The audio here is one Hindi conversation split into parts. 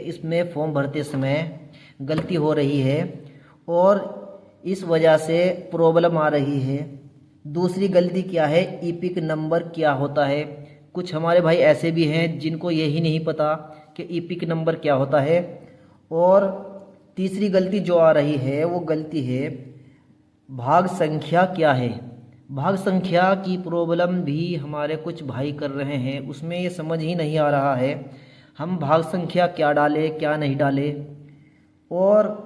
इसमें फॉर्म भरते समय गलती हो रही है और इस वजह से प्रॉब्लम आ रही है। दूसरी गलती क्या है, ईपिक नंबर क्या होता है। कुछ हमारे भाई ऐसे भी हैं जिनको यही नहीं पता कि ईपिक नंबर क्या होता है। और तीसरी गलती जो आ रही है वो गलती है भाग संख्या क्या है। भाग संख्या की प्रॉब्लम भी हमारे कुछ भाई कर रहे हैं, उसमें ये समझ ही नहीं आ रहा है हम भाग संख्या क्या डालें क्या नहीं डालें। और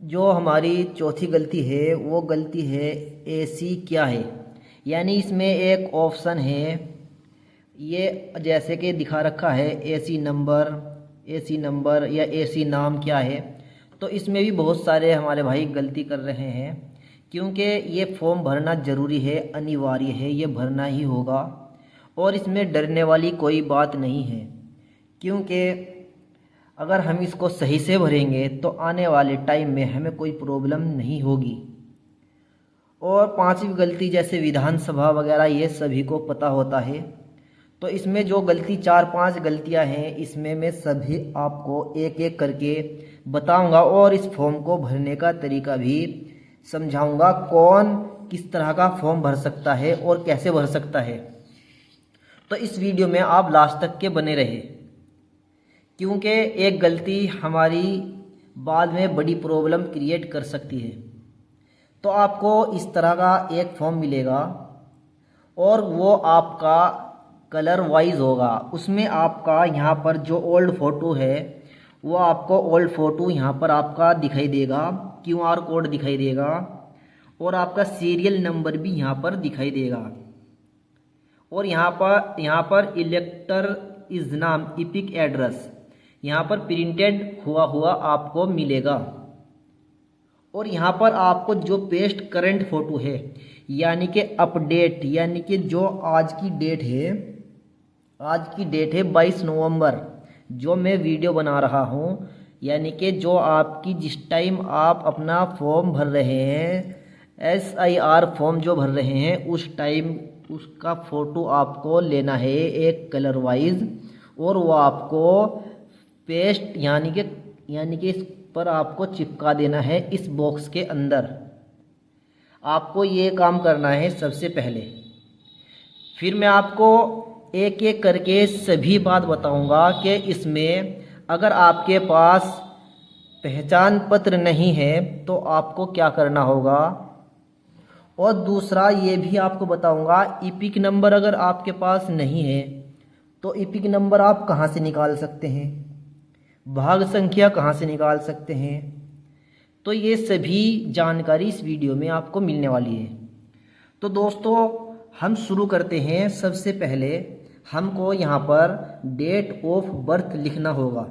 जो हमारी चौथी गलती है वो गलती है एसी क्या है। यानी इसमें एक ऑप्शन है, ये जैसे कि दिखा रखा है एसी नंबर या एसी नाम क्या है। तो इसमें भी बहुत सारे हमारे भाई गलती कर रहे हैं, क्योंकि ये फॉर्म भरना ज़रूरी है, अनिवार्य है, ये भरना ही होगा। और इसमें डरने वाली कोई बात नहीं है, क्योंकि अगर हम इसको सही से भरेंगे तो आने वाले टाइम में हमें कोई प्रॉब्लम नहीं होगी। और पांचवी गलती जैसे विधानसभा वगैरह ये सभी को पता होता है। तो इसमें जो गलती 4-5 गलतियां हैं, इसमें मैं सभी आपको एक एक करके बताऊंगा और इस फॉर्म को भरने का तरीका भी समझाऊंगा, कौन किस तरह का फॉर्म भर सकता है और कैसे भर सकता है। तो इस वीडियो में आप लास्ट तक के बने रहे, क्योंकि एक गलती हमारी बाद में बड़ी प्रॉब्लम क्रिएट कर सकती है। तो आपको इस तरह का एक फॉर्म मिलेगा और वो आपका कलर वाइज होगा। उसमें आपका यहाँ पर जो ओल्ड फ़ोटो है वो आपको ओल्ड फ़ोटो यहाँ पर आपका दिखाई देगा, क्यूआर कोड दिखाई देगा और आपका सीरियल नंबर भी यहाँ पर दिखाई देगा। और यहाँ पर इलेक्टर इज नाम ईपिक एड्रेस यहाँ पर प्रिंटेड हुआ आपको मिलेगा। और यहाँ पर आपको जो पेस्ट करंट फ़ोटो है यानी कि अपडेट, यानी कि जो आज की डेट है 22 नवंबर, जो मैं वीडियो बना रहा हूँ, यानी कि जो आपकी जिस टाइम आप अपना फॉर्म भर रहे हैं, SIR फॉर्म जो भर रहे हैं, उस टाइम उसका फ़ोटो आपको लेना है एक कलर वाइज और वो आपको पेस्ट यानी कि इस पर आपको चिपका देना है इस बॉक्स के अंदर। आपको ये काम करना है सबसे पहले। फिर मैं आपको एक एक करके सभी बात बताऊंगा कि इसमें अगर आपके पास पहचान पत्र नहीं है तो आपको क्या करना होगा। और दूसरा ये भी आपको बताऊंगा, ईपिक नंबर अगर आपके पास नहीं है तो ईपिक नंबर आप कहाँ से निकाल सकते हैं, भाग संख्या कहाँ से निकाल सकते हैं। तो ये सभी जानकारी इस वीडियो में आपको मिलने वाली है। तो दोस्तों हम शुरू करते हैं। सबसे पहले हमको यहाँ पर डेट ऑफ बर्थ लिखना होगा।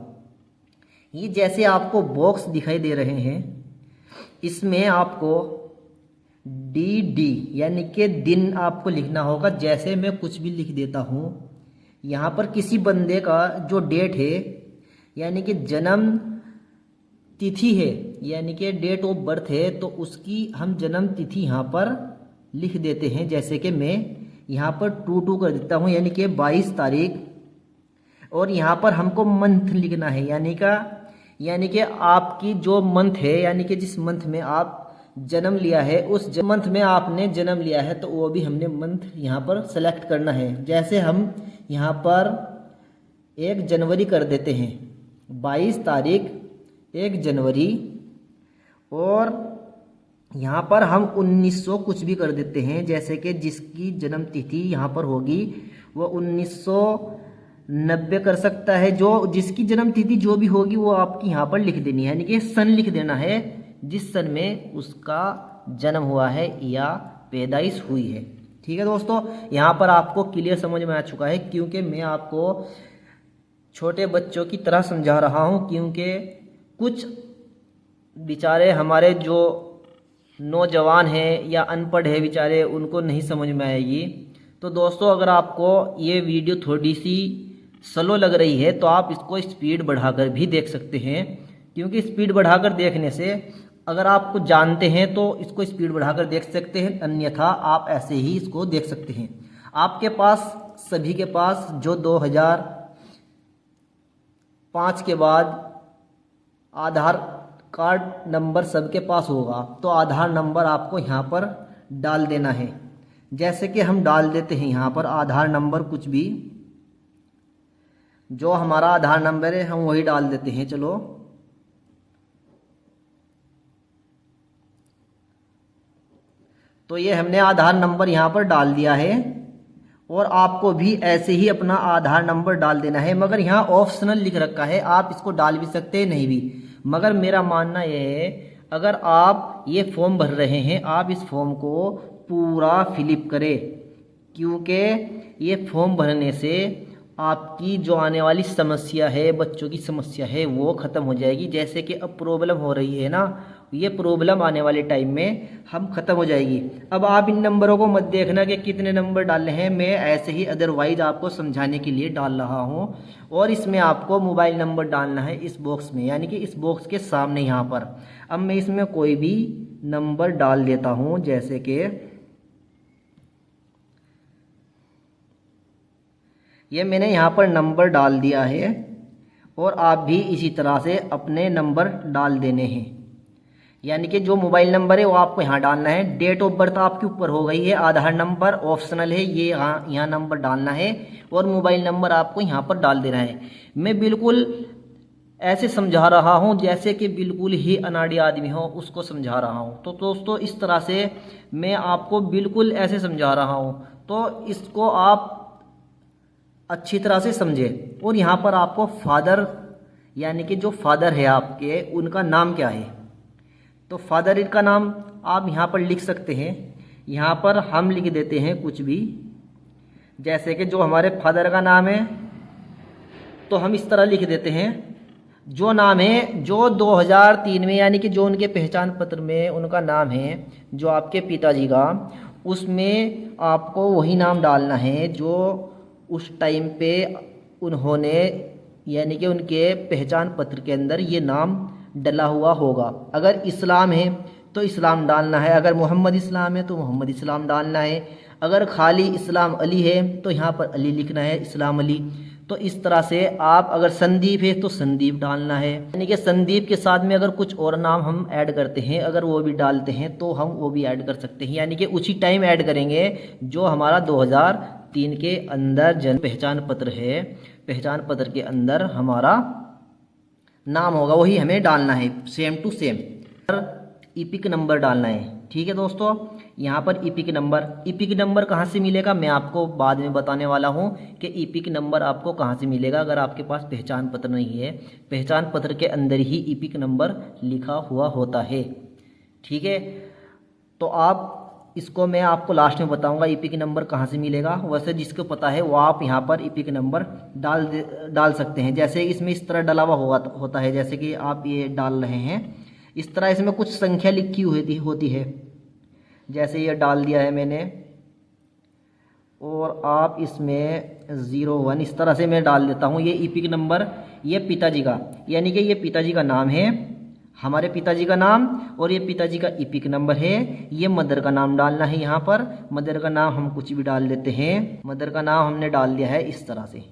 ये जैसे आपको बॉक्स दिखाई दे रहे हैं, इसमें आपको DD यानी कि दिन आपको लिखना होगा। जैसे मैं कुछ भी लिख देता हूँ, यहाँ पर किसी बंदे का जो डेट है यानी कि जन्म तिथि है, यानी कि डेट ऑफ बर्थ है, तो उसकी हम जन्म तिथि यहाँ पर लिख देते हैं। जैसे कि मैं यहाँ पर 22 कर देता हूँ, यानी कि 22 तारीख। और यहाँ पर हमको मंथ लिखना है, यानी कि आपकी जो मंथ है, यानी कि जिस मंथ में आप जन्म लिया है, उस मंथ में आपने जन्म लिया है, तो वो भी हमने मंथ यहाँ पर सेलेक्ट करना है। जैसे हम यहाँ पर 1 जनवरी कर देते हैं, 22 तारीख 1 जनवरी। और यहाँ पर हम 1900 कुछ भी कर देते हैं, जैसे कि जिसकी जन्म तिथि यहाँ पर होगी वो 1990 कर सकता है। जिसकी जन्म तिथि जो भी होगी वो आपकी यहाँ पर लिख देनी है, यानी कि सन लिख देना है, जिस सन में उसका जन्म हुआ है या पैदाइश हुई है। ठीक है दोस्तों, यहाँ पर आपको क्लियर समझ में आ चुका है, क्योंकि मैं आपको छोटे बच्चों की तरह समझा रहा हूँ, क्योंकि कुछ बेचारे हमारे जो नौजवान हैं या अनपढ़ है बेचारे, उनको नहीं समझ में आएगी। तो दोस्तों अगर आपको ये वीडियो थोड़ी सी स्लो लग रही है तो आप इसको स्पीड बढ़ाकर भी देख सकते हैं, क्योंकि स्पीड बढ़ाकर देखने से अगर आप जानते हैं तो इसको स्पीड बढ़ाकर देख सकते हैं, अन्यथा आप ऐसे ही इसको देख सकते हैं। आपके पास सभी के पास जो 5 के बाद आधार कार्ड नंबर सबके पास होगा, तो आधार नंबर आपको यहाँ पर डाल देना है। जैसे कि हम डाल देते हैं यहाँ पर आधार नंबर, कुछ भी जो हमारा आधार नंबर है हम वही डाल देते हैं। चलो, तो ये हमने आधार नंबर यहाँ पर डाल दिया है और आपको भी ऐसे ही अपना आधार नंबर डाल देना है। मगर यहाँ ऑप्शनल लिख रखा है, आप इसको डाल भी सकते हैं नहीं भी। मगर मेरा मानना यह है, अगर आप ये फॉर्म भर रहे हैं, आप इस फॉर्म को पूरा फिलअप करें, क्योंकि ये फॉर्म भरने से आपकी जो आने वाली समस्या है, बच्चों की समस्या है, वो ख़त्म हो जाएगी। जैसे कि अब प्रॉब्लम हो रही है ना, ये प्रॉब्लम आने वाले टाइम में हम ख़त्म हो जाएगी। अब आप इन नंबरों को मत देखना कि कितने नंबर डालने हैं, मैं ऐसे ही अदरवाइज आपको समझाने के लिए डाल रहा हूँ। और इसमें आपको मोबाइल नंबर डालना है इस बॉक्स में, यानी कि इस बॉक्स के सामने यहाँ पर। अब मैं इसमें कोई भी नंबर डाल देता हूँ, जैसे कि ये मैंने यहाँ पर नंबर डाल दिया है और आप भी इसी तरह से अपने नंबर डाल देने हैं। यानी कि जो मोबाइल नंबर है वो आपको यहाँ डालना है। डेट ऑफ बर्थ आपके ऊपर हो गई है, आधार नंबर ऑप्शनल है, ये यहाँ नंबर डालना है और मोबाइल नंबर आपको यहाँ पर डाल देना है। मैं बिल्कुल ऐसे समझा रहा हूँ जैसे कि बिल्कुल ही अनाड़ी आदमी हो उसको समझा रहा हूँ। तो दोस्तों, इस तरह से मैं आपको बिल्कुल ऐसे समझा रहा हूँ, तो इसको आप अच्छी तरह से समझे। और यहाँ पर आपको फादर, यानी कि जो फादर है आपके, उनका नाम क्या है, तो फादर का नाम आप यहाँ पर लिख सकते हैं। यहाँ पर हम लिख देते हैं कुछ भी, जैसे कि जो हमारे फादर का नाम है तो हम इस तरह लिख देते हैं। जो नाम है जो 2003 में, यानी कि जो उनके पहचान पत्र में उनका नाम है, जो आपके पिताजी का, उसमें आपको वही नाम डालना है जो उस टाइम पे उन्होंने, यानी कि उनके पहचान पत्र के अंदर ये नाम डला हुआ होगा। अगर इस्लाम है तो इस्लाम डालना है, अगर मोहम्मद इस्लाम है तो मोहम्मद इस्लाम डालना है, अगर खाली इस्लाम अली है तो यहाँ पर अली लिखना है, इस्लाम अली। तो इस तरह से आप, अगर संदीप है तो संदीप डालना है, यानी कि संदीप के साथ में अगर कुछ और नाम हम ऐड करते हैं, अगर वो भी डालते हैं तो हम वो भी ऐड कर सकते हैं। यानी कि उसी टाइम ऐड करेंगे जो हमारा 2003 के अंदर जन्म पहचान पत्र है, पहचान पत्र के अंदर हमारा नाम होगा, वही हमें डालना है, same to same. EPIC number डालना है। ठीक है दोस्तों, यहाँ पर ईपिक नंबर कहाँ से मिलेगा मैं आपको बाद में बताने वाला हूँ कि ईपिक नंबर आपको कहाँ से मिलेगा। अगर आपके पास पहचान पत्र नहीं है, पहचान पत्र के अंदर ही ईपिक नंबर लिखा हुआ होता है। ठीक है, तो आप इसको मैं आपको लास्ट में बताऊंगा ईपिक नंबर कहाँ से मिलेगा। वैसे जिसको पता है वो आप यहाँ पर ईपिक नंबर डाल सकते हैं। जैसे इसमें इस तरह डला हुआ होता है, जैसे कि आप ये डाल रहे हैं, इस तरह इसमें कुछ संख्या लिखी हुई होती है, जैसे ये डाल दिया है मैंने, और आप इसमें 01 इस तरह से मैं डाल देता हूँ। ये ईपिक नंबर, ये पिताजी का, यानी कि ये पिताजी का नाम है, हमारे पिताजी का नाम, और ये पिताजी का ईपिक नंबर है। ये मदर का नाम डालना है। यहाँ पर मदर का नाम हम कुछ भी डाल देते हैं, मदर का नाम हमने डाल दिया है इस तरह से,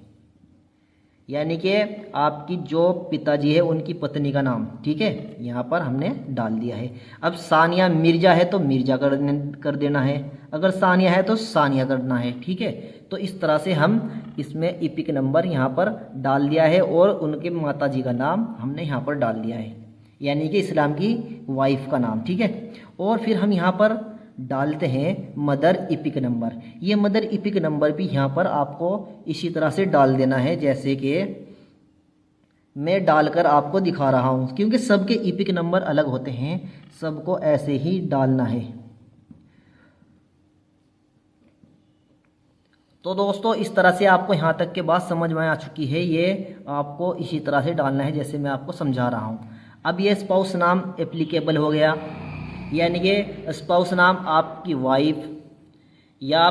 यानी कि आपकी जो पिताजी है उनकी पत्नी का नाम। ठीक है, यहाँ पर हमने डाल दिया है। अब सानिया मिर्जा है तो मिर्जा कर देना है, अगर सानिया है तो सानिया करना है। ठीक है, तो इस तरह से हम इसमें ईपिक नंबर यहाँ पर डाल दिया है और उनके माताजी का नाम हमने यहाँ पर डाल दिया है, यानी कि इस्लाम की वाइफ का नाम। ठीक है, और फिर हम यहाँ पर डालते हैं मदर ईपिक नंबर। ये मदर ईपिक नंबर भी यहाँ पर आपको इसी तरह से डाल देना है, जैसे कि मैं डालकर आपको दिखा रहा हूँ, क्योंकि सबके ईपिक नंबर अलग होते हैं, सबको ऐसे ही डालना है। तो दोस्तों, इस तरह से आपको यहाँ तक के बात समझ में आ चुकी है। ये आपको इसी तरह से डालना है जैसे मैं आपको समझा रहा हूँ। अब ये स्पाउस नाम एप्लीकेबल हो गया, यानी कि स्पाउस नाम आपकी वाइफ, या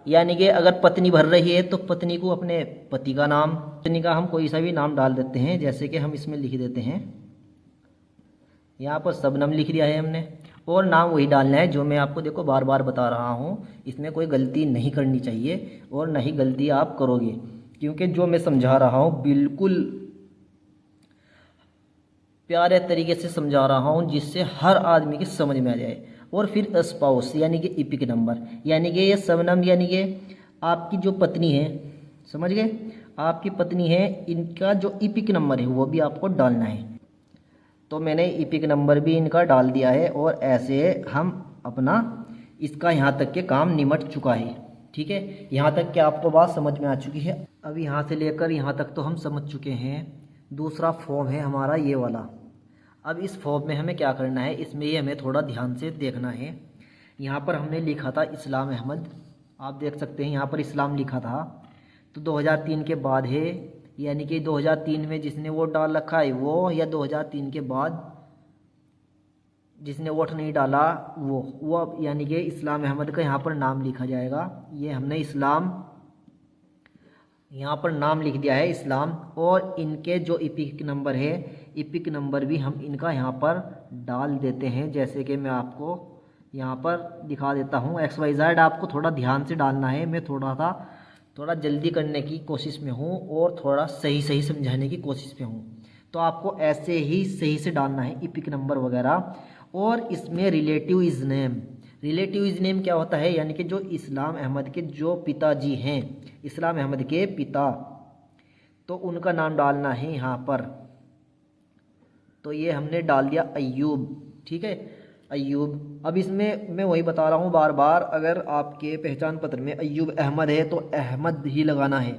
यानी कि अगर पत्नी भर रही है तो पत्नी को अपने पति का नाम, पत्नी का हम कोई सा भी नाम डाल देते हैं, जैसे कि हम इसमें लिख देते हैं, यहाँ पर शबनम लिख दिया है हमने, और नाम वही डालना है जो मैं आपको देखो बार बार बता रहा हूँ। इसमें कोई गलती नहीं करनी चाहिए और नहीं गलती आप करोगे, क्योंकि जो मैं समझा रहा हूँ बिल्कुल प्यारे तरीके से समझा रहा हूँ जिससे हर आदमी की समझ में आ जाए। और फिर स्पाउस यानी कि इपिक नंबर, यानी कि ये सबनम यानी कि आपकी जो पत्नी है, समझ गए, आपकी पत्नी है, इनका जो इपिक नंबर है वो भी आपको डालना है। तो मैंने इपिक नंबर भी इनका डाल दिया है और ऐसे हम अपना इसका यहाँ तक के काम निमट चुका है। ठीक है, यहाँ तक के आपको बात समझ में आ चुकी है। अब यहाँ से लेकर यहाँ तक तो हम समझ चुके हैं। दूसरा फॉर्म है हमारा ये वाला। अब इस फॉर्म में हमें क्या करना है, इसमें ये हमें थोड़ा ध्यान से देखना है। यहाँ पर हमने लिखा था इस्लाम अहमद, आप देख सकते हैं यहाँ पर इस्लाम लिखा था। तो 2003 के बाद है, यानी कि 2003 में जिसने वोट डाल रखा है वो, या 2003 के बाद जिसने वोट नहीं डाला वो यानी कि इस्लाम अहमद का यहाँ पर नाम लिखा जाएगा। ये हमने इस्लाम यहाँ पर नाम लिख दिया है इस्लाम। और इनके जो इपिक नंबर है, इपिक नंबर भी हम इनका यहाँ पर डाल देते हैं। जैसे कि मैं आपको यहाँ पर दिखा देता हूँ। XYZ आपको थोड़ा ध्यान से डालना है। मैं थोड़ा जल्दी करने की कोशिश में हूँ और थोड़ा सही समझाने की कोशिश में हूँ। तो आपको ऐसे ही सही से डालना है इपिक नंबर वगैरह। और इसमें relative is name, relative is name क्या होता है, यानी कि जो इस्लाम अहमद के जो पिताजी हैं, इस्लाम अहमद के पिता, तो उनका नाम डालना है यहाँ पर। तो ये हमने डाल दिया अय्यूब। ठीक है, अय्यूब। अब इसमें मैं वही बता रहा हूँ बार बार, अगर आपके पहचान पत्र में अय्यूब अहमद है तो अहमद ही लगाना है,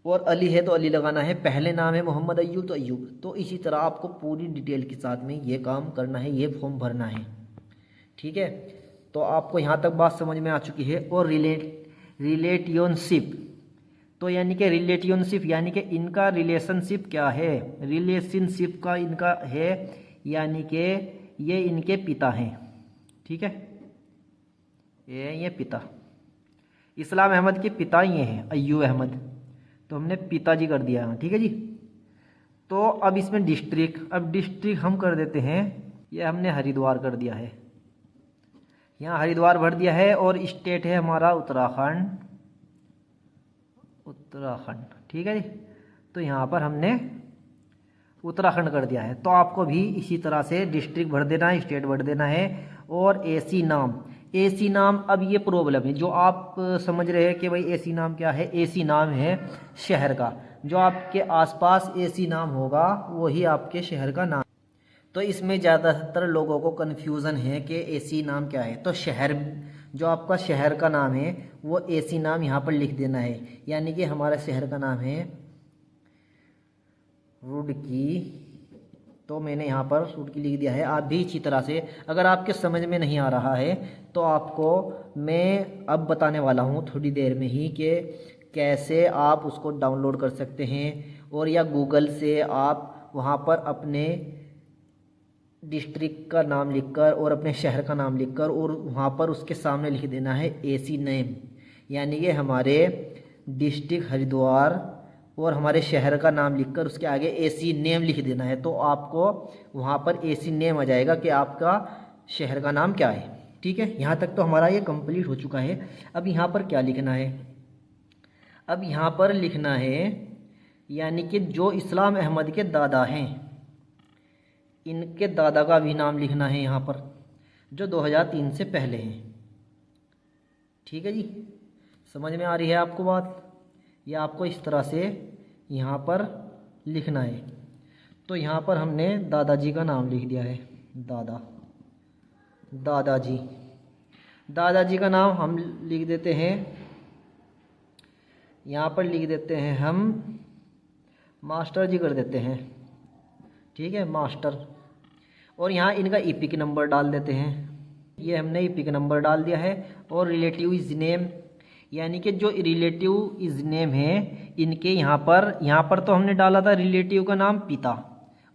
और अली है तो अली लगाना है। पहले नाम है मोहम्मद अय्यूब तो अय्यूब। तो इसी तरह आपको पूरी डिटेल के साथ में ये काम करना है, ये फॉर्म भरना है। ठीक है, तो आपको यहाँ तक बात समझ में आ चुकी है। और रिलेटियनशिप, तो यानी कि रिलेटियनशिप यानी कि इनका रिलेशनशिप क्या है, रिलेशनशिप का इनका है, यानी कि ये इनके पिता हैं। ठीक है, ये पिता, इस्लाम अहमद के पिता ये हैं अय्यूब अहमद, तो हमने पिताजी कर दिया। ठीक है जी। तो अब इसमें डिस्ट्रिक्ट, अब डिस्ट्रिक्ट हम कर देते हैं, ये हमने हरिद्वार कर दिया है, यहाँ हरिद्वार भर दिया है। और स्टेट है हमारा उत्तराखंड, ठीक है जी। तो यहाँ पर हमने उत्तराखंड कर दिया है। तो आपको भी इसी तरह से डिस्ट्रिक्ट भर देना है, स्टेट भर देना है। और एसी नाम, एसी नाम, अब ये प्रॉब्लम है जो आप समझ रहे हैं कि भाई एसी नाम क्या है। एसी नाम है शहर का, जो आपके आसपास एसी नाम होगा वही आपके शहर का नाम। तो इसमें ज़्यादातर लोगों को कन्फ्यूज़न है कि एसी नाम क्या है। तो शहर, जो आपका शहर का नाम है वो एसी नाम यहाँ पर लिख देना है। यानी कि हमारा शहर का नाम है रुड़की, तो मैंने यहाँ पर रुड़की लिख दिया है। आप भी इसी तरह से, अगर आपके समझ में नहीं आ रहा है तो आपको मैं अब बताने वाला हूँ थोड़ी देर में ही कि कैसे आप उसको डाउनलोड कर सकते हैं। और या गूगल से आप वहाँ पर अपने डिस्ट्रिक्ट का नाम लिखकर और अपने शहर का नाम लिखकर और वहाँ पर उसके सामने लिख देना है एसी नेम, यानी कि हमारे डिस्ट्रिक्ट हरिद्वार और हमारे शहर का नाम लिखकर उसके आगे एसी नेम लिख देना है। तो आपको वहाँ पर एसी नेम आ जाएगा कि आपका शहर का नाम क्या है। ठीक है, यहाँ तक तो हमारा ये कंप्लीट हो चुका है। अब यहाँ पर क्या लिखना है, अब यहाँ पर लिखना है यानी कि जो इस्लाम अहमद के दादा हैं, इनके दादा का भी नाम लिखना है यहाँ पर, जो 2003 से पहले हैं। ठीक है जी, समझ में आ रही है आपको बात। या आपको इस तरह से यहाँ पर लिखना है। तो यहाँ पर हमने दादाजी का नाम लिख दिया है, दादाजी का नाम हम लिख देते हैं, यहाँ पर लिख देते हैं हम मास्टर जी कर देते हैं। ठीक है, मास्टर। और यहाँ इनका इपिक नंबर डाल देते हैं, ये हमने इपिक नंबर डाल दिया है। और रिलेटिव इज नेम, यानी कि जो रिलेटिव इज नेम है इनके यहाँ पर तो हमने डाला था रिलेटिव का नाम पिता,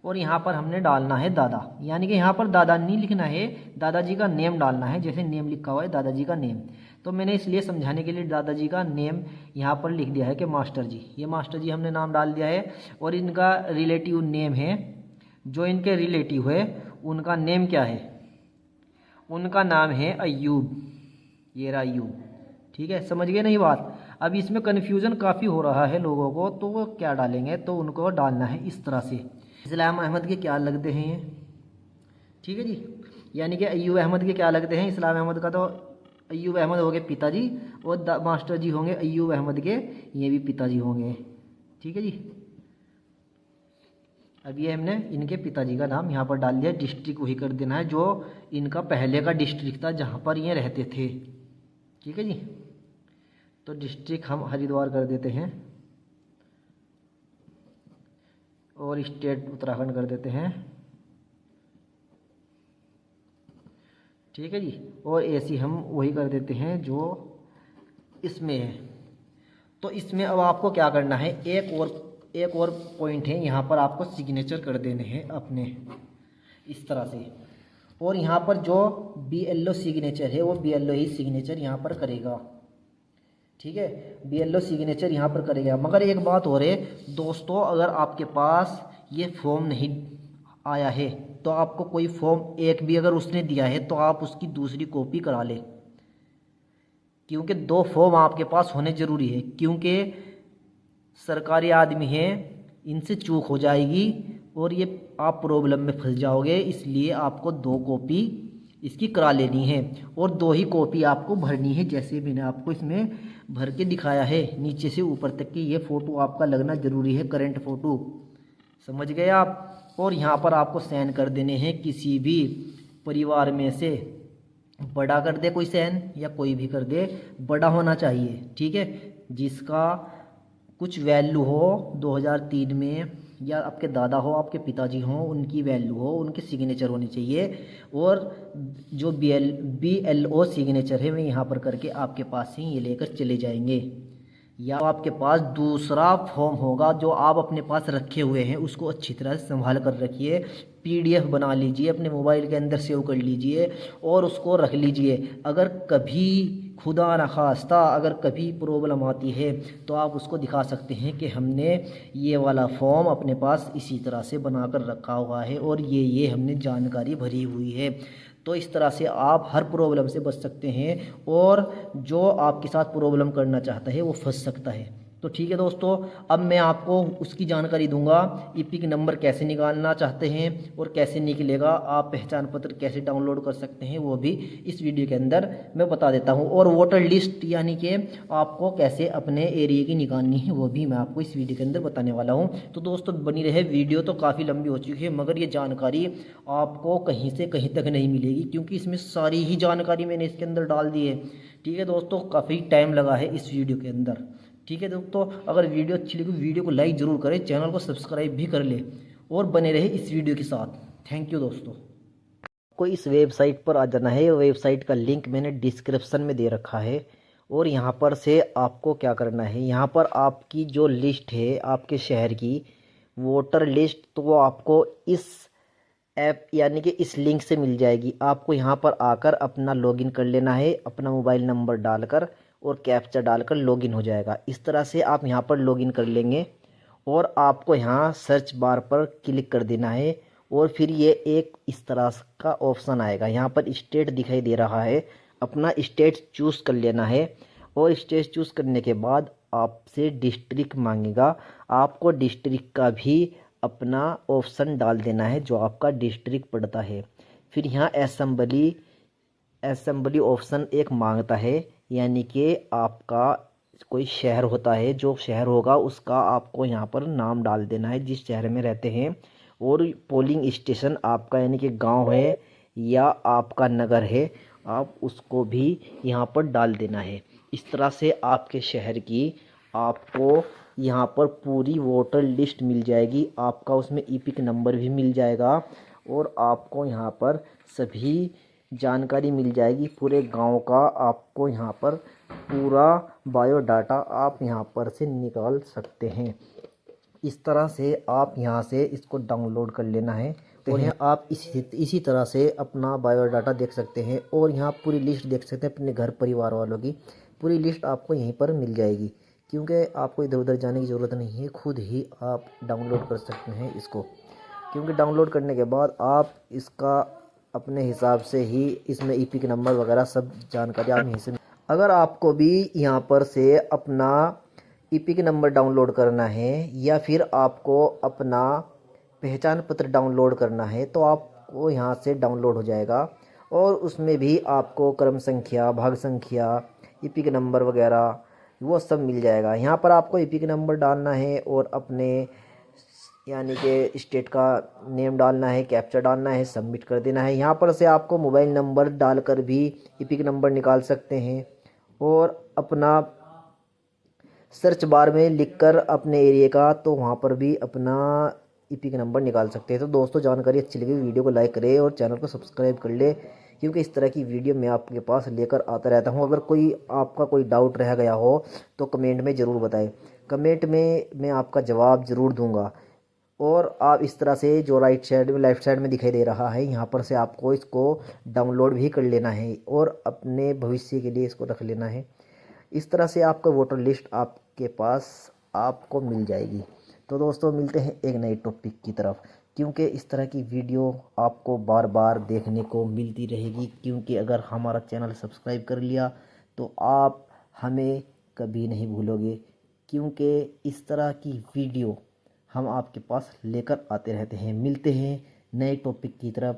और यहाँ पर हमने डालना है दादा। यानी कि यहाँ पर दादा नहीं लिखना है, दादाजी का नेम डालना है, जैसे नेम लिखा हुआ है दादाजी का नेम। तो मैंने इसलिए समझाने के लिए दादाजी का नेम यहाँ पर लिख दिया है कि मास्टर जी, ये मास्टर जी हमने नाम डाल दिया है। और इनका रिलेटिव नेम है, जो इनके रिलेटिव है उनका नेम क्या है, उनका नाम है अय्यूब, ये रहा अय्यूब। ठीक है, समझ गए नहीं बात। अब इसमें कन्फ्यूज़न काफ़ी हो रहा है लोगों को, तो वो क्या डालेंगे, तो उनको डालना है इस तरह से इस्लाम अहमद के क्या लगते हैं ये, ठीक है जी। यानी कि अय्यूब अहमद के क्या लगते हैं, इस्लाम अहमद का तो अय्यूब अहमद हो गए पिताजी, और मास्टर जी होंगे अय्यूब अहमद के, ये भी पिताजी होंगे, ठीक है जी। अब ये हमने इनके पिताजी का नाम यहाँ पर डाल दिया, डिस्ट्रिक्ट वही कर देना है जो इनका पहले का डिस्ट्रिक्ट था जहाँ पर ये रहते थे, ठीक है जी। तो डिस्ट्रिक्ट हम हरिद्वार कर देते हैं और स्टेट उत्तराखंड कर देते हैं, ठीक है जी। और ऐसी हम वही कर देते हैं जो इसमें है। तो इसमें अब आपको क्या करना है, एक और पॉइंट है, यहाँ पर आपको सिग्नेचर कर देने हैं अपने इस तरह से। और यहाँ पर जो BLO सिग्नेचर है वो BLO ही सिग्नेचर यहाँ पर करेगा, ठीक है। BLO सिग्नेचर यहाँ पर करेगा। मगर एक बात हो रही दोस्तों, अगर आपके पास ये फॉर्म नहीं आया है तो आपको कोई फॉर्म एक भी अगर उसने दिया है तो आप उसकी दूसरी कॉपी करा लें, क्योंकि 2 फॉर्म आपके पास होने ज़रूरी है, क्योंकि सरकारी आदमी हैं, इनसे चूक हो जाएगी और ये आप प्रॉब्लम में फंस जाओगे। इसलिए आपको 2 कॉपी इसकी करा लेनी है और 2 ही कॉपी आपको भरनी है, जैसे मैंने आपको इसमें भर के दिखाया है नीचे से ऊपर तक की। ये फ़ोटो आपका लगना ज़रूरी है, करंट फ़ोटो, समझ गए आप। और यहाँ पर आपको साइन कर देने हैं, किसी भी परिवार में से बड़ा कर दे कोई साइन या कोई भी कर दे, बड़ा होना चाहिए, ठीक है। जिसका कुछ वैल्यू हो 2003 में, या आपके दादा हो, आपके पिताजी हो, उनकी वैल्यू हो, उनके सिग्नेचर होने चाहिए। और जो BLO सिग्नेचर है वे यहाँ पर करके आपके पास ही ये लेकर चले जाएंगे। या आपके पास दूसरा फॉर्म होगा जो आप अपने पास रखे हुए हैं, उसको अच्छी तरह से संभाल कर रखिए, PDF बना लीजिए, अपने मोबाइल के अंदर सेव कर लीजिए और उसको रख लीजिए। अगर कभी खुदा न खास्ता अगर कभी प्रॉब्लम आती है तो आप उसको दिखा सकते हैं कि हमने ये वाला फॉर्म अपने पास इसी तरह से बना कर रखा हुआ है और ये हमने जानकारी भरी हुई है। तो इस तरह से आप हर प्रॉब्लम से बच सकते हैं और जो आपके साथ प्रॉब्लम करना चाहता है वो फंस सकता है। तो ठीक है दोस्तों, अब मैं आपको उसकी जानकारी दूंगा, EPIC नंबर कैसे निकालना चाहते हैं और कैसे निकलेगा, आप पहचान पत्र कैसे डाउनलोड कर सकते हैं वो भी इस वीडियो के अंदर मैं बता देता हूं। और वोटर लिस्ट यानी कि आपको कैसे अपने एरिया की निकालनी है वो भी मैं आपको इस वीडियो के अंदर बताने वाला हूं। तो दोस्तों बनी रहे, वीडियो तो काफ़ी लंबी हो चुकी है मगर ये जानकारी आपको कहीं से कहीं तक नहीं मिलेगी, क्योंकि इसमें सारी ही जानकारी मैंने इसके अंदर डाल दी है। ठीक है दोस्तों, काफ़ी टाइम लगा है इस वीडियो के अंदर। ठीक है दोस्तों, अगर वीडियो अच्छी लगी वीडियो को लाइक ज़रूर करें, चैनल को सब्सक्राइब भी कर ले और बने रहे इस वीडियो के साथ। थैंक यू दोस्तों। को इस वेबसाइट पर आ जाना है, वेबसाइट का लिंक मैंने डिस्क्रिप्शन में दे रखा है। और यहाँ पर से आपको क्या करना है, यहाँ पर आपकी जो लिस्ट है आपके शहर की वोटर लिस्ट, तो वो आपको इस ऐप यानी कि इस लिंक से मिल जाएगी। आपको यहाँ पर आकर अपना लॉगिन कर लेना है, अपना मोबाइल नंबर डालकर और कैप्चा डालकर लॉगिन हो जाएगा। इस तरह से आप यहाँ पर लॉगिन कर लेंगे और आपको यहाँ सर्च बार पर क्लिक कर देना है और फिर ये एक इस तरह का ऑप्शन आएगा। यहाँ पर स्टेट दिखाई दे रहा है, अपना स्टेट चूज़ कर लेना है और स्टेट चूज़ करने के बाद आपसे डिस्ट्रिक्ट मांगेगा। आपको डिस्ट्रिक्ट का भी अपना ऑप्शन डाल देना है जो आपका डिस्ट्रिक्ट पड़ता है। फिर यहाँ असेंबली ऑप्शन एक मांगता है, यानी कि आपका कोई शहर होता है, जो शहर होगा उसका आपको यहाँ पर नाम डाल देना है जिस शहर में रहते हैं। और पोलिंग स्टेशन आपका यानी कि गांव है या आपका नगर है, आप उसको भी यहाँ पर डाल देना है। इस तरह से आपके शहर की आपको यहाँ पर पूरी वोटर लिस्ट मिल जाएगी। आपका उसमें EPIC नंबर भी मिल जाएगा और आपको यहाँ पर सभी जानकारी मिल जाएगी पूरे गांव का। आपको यहाँ पर पूरा बायोडाटा आप यहाँ पर से निकाल सकते हैं। इस तरह से आप यहाँ से इसको डाउनलोड कर लेना है और यहाँ आप इसी तरह से अपना बायोडाटा देख सकते हैं और यहाँ पूरी लिस्ट देख सकते हैं अपने घर परिवार वालों की। पूरी लिस्ट आपको यहीं पर मिल जाएगी, क्योंकि आपको इधर उधर जाने की ज़रूरत नहीं है, खुद ही आप डाउनलोड कर सकते हैं इसको। क्योंकि डाउनलोड करने के बाद आप इसका अपने हिसाब से ही इसमें EPIC नंबर वगैरह सब जानकारी आप यहीं से। अगर आपको भी यहाँ पर से अपना EPIC नंबर डाउनलोड करना है या फिर आपको अपना पहचान पत्र डाउनलोड करना है तो आपको यहाँ से डाउनलोड हो जाएगा, और उसमें भी आपको क्रम संख्या, भाग संख्या, ईपिक नंबर वगैरह वो सब मिल जाएगा। यहाँ पर आपको ईपिक नंबर डालना है और अपने यानी कि स्टेट का नेम डालना है, कैप्चा डालना है, सबमिट कर देना है। यहाँ पर से आपको मोबाइल नंबर डालकर भी ईपिक नंबर निकाल सकते हैं, और अपना सर्च बार में लिखकर अपने एरिया का तो वहाँ पर भी अपना ईपिक नंबर निकाल सकते हैं। तो दोस्तों, जानकारी अच्छी लगी वीडियो को लाइक करें और चैनल को सब्सक्राइब कर ले, क्योंकि इस तरह की वीडियो मैं आपके पास लेकर आता रहता हूँ। अगर आपका कोई डाउट रह गया हो तो कमेंट में ज़रूर बताएं, कमेंट में मैं आपका जवाब ज़रूर दूँगा। और आप इस तरह से जो राइट साइड में, लेफ़्ट साइड में दिखाई दे रहा है, यहाँ पर से आपको इसको डाउनलोड भी कर लेना है और अपने भविष्य के लिए इसको रख लेना है। इस तरह से आपका वोटर लिस्ट आपके पास आपको मिल जाएगी। तो दोस्तों, मिलते हैं एक नए टॉपिक की तरफ, क्योंकि इस तरह की वीडियो आपको बार बार देखने को मिलती रहेगी। क्योंकि अगर हमारा चैनल सब्सक्राइब कर लिया तो आप हमें कभी नहीं भूलोगे, क्योंकि इस तरह की वीडियो हम आपके पास लेकर आते रहते हैं। मिलते हैं नए टॉपिक की तरफ।